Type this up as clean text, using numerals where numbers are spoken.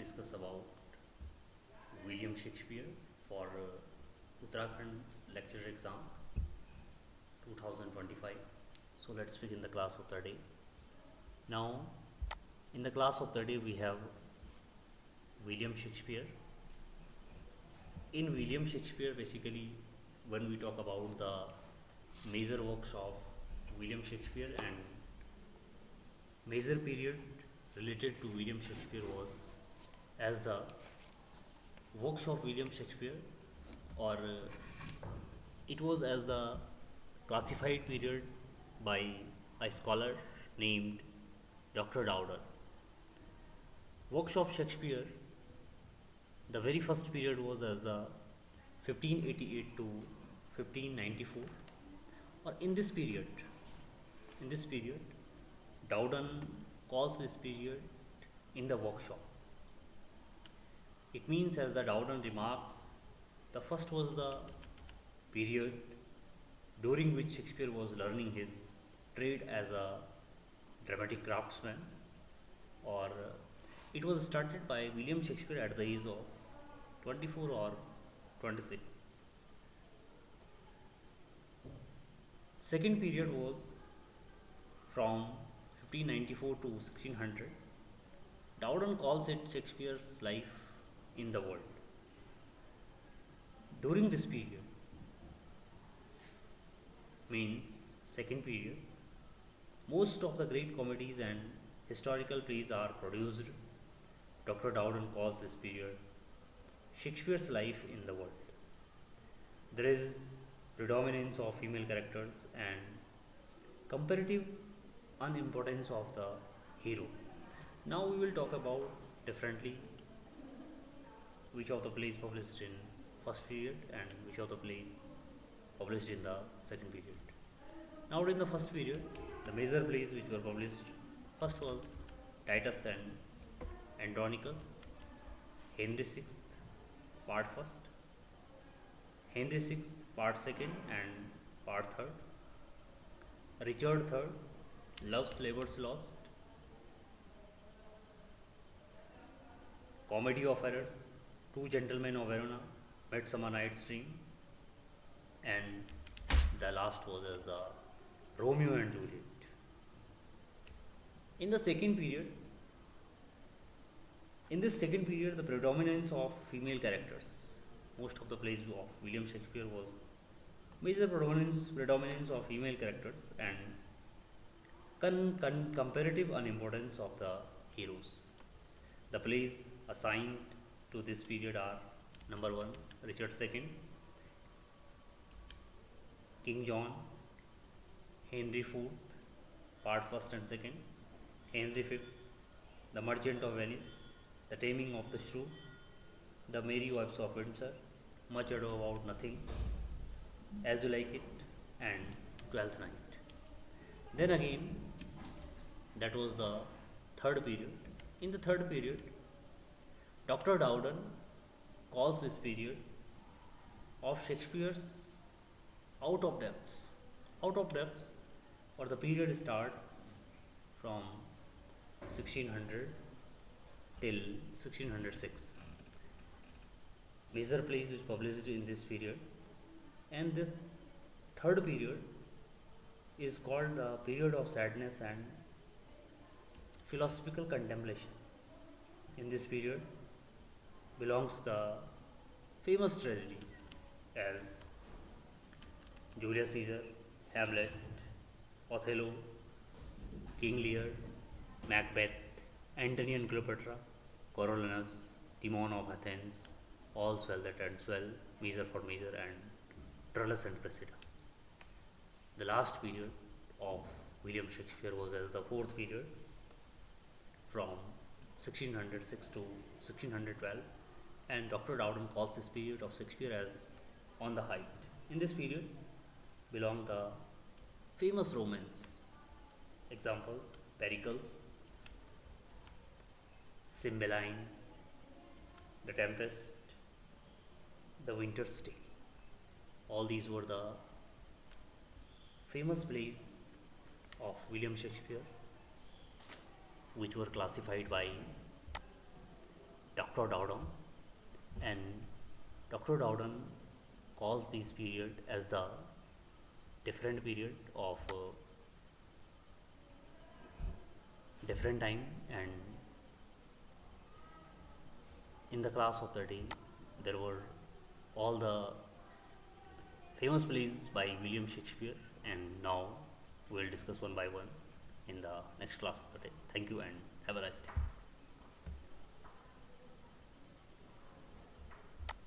discuss about William Shakespeare for Uttarakhand lecture exam 2025. So let's begin the class of the day. Now, in the class of the day, we have William Shakespeare. In William Shakespeare, basically, when we talk about the major works of William Shakespeare and major period related to William Shakespeare was as the works of William Shakespeare, or it was as the classified period by a scholar named Dr. Dowdell. Works of Shakespeare, the very first period was as the 1588 to 1594, or in this period, Dowden calls this period in the workshop. It means, as the Dowden remarks, the first was the period during which Shakespeare was learning his trade as a dramatic craftsman, or it was started by William Shakespeare at the age of 24 or 26. Second period was from 1594 to 1600. Dowden calls it Shakespeare's life in the world. During this period, means second period, most of the great comedies and historical plays are produced. Dr. Dowden calls this period Shakespeare's life in the world. There is predominance of female characters and comparative unimportance of the hero. Now we will talk about differently which of the plays published in first period and which of the plays published in the second period. Now, in the first period, the major plays which were published, first was Titus and Andronicus, Henry VI, part first, Henry VI, part second and part third, Richard III, Love's Labour's Lost, Comedy of Errors, Two Gentlemen of Verona, Midsummer Night's Dream, and the last was as the Romeo and Juliet. In the second period, in this second period, the predominance of female characters. Most of the plays of William Shakespeare was major predominance of female characters and comparative unimportance of the heroes. The plays assigned to this period are: number 1, Richard II, King John, Henry IV, part first and second, Henry V, The Merchant of Venice, The Taming of the Shrew, The Merry Wives of Windsor, Much Ado About Nothing, As You Like It, and Twelfth Night. Then again, that was the third period. In the third period, Dr. Dowden calls this period of Shakespeare's out of depths. Out of depths, or the period starts from 1600 till 1606. Major plays which published in this period, and this third period is called the period of sadness and philosophical contemplation. In this period belongs the famous tragedies as Julius Caesar, Hamlet, Othello, King Lear, Macbeth, Antony and Cleopatra, Coriolanus, Timon of Athens, All's Well That Ends Well, Measure for Measure, and Troilus and Cressida. The last period of William Shakespeare was as the fourth period from 1606 to 1612, and Dr. Dowden calls this period of Shakespeare as on the height. In this period belong the famous romance examples: Pericles, Cymbeline, The Tempest, The Winter's Tale. All these were the famous plays of William Shakespeare which were classified by Dr. Dowden, and Dr. Dowden calls this period as the different period of different time. And in the class of the day there were all the famous plays by William Shakespeare, and now we'll discuss one by one in the next class of the day. Thank you and have a nice day.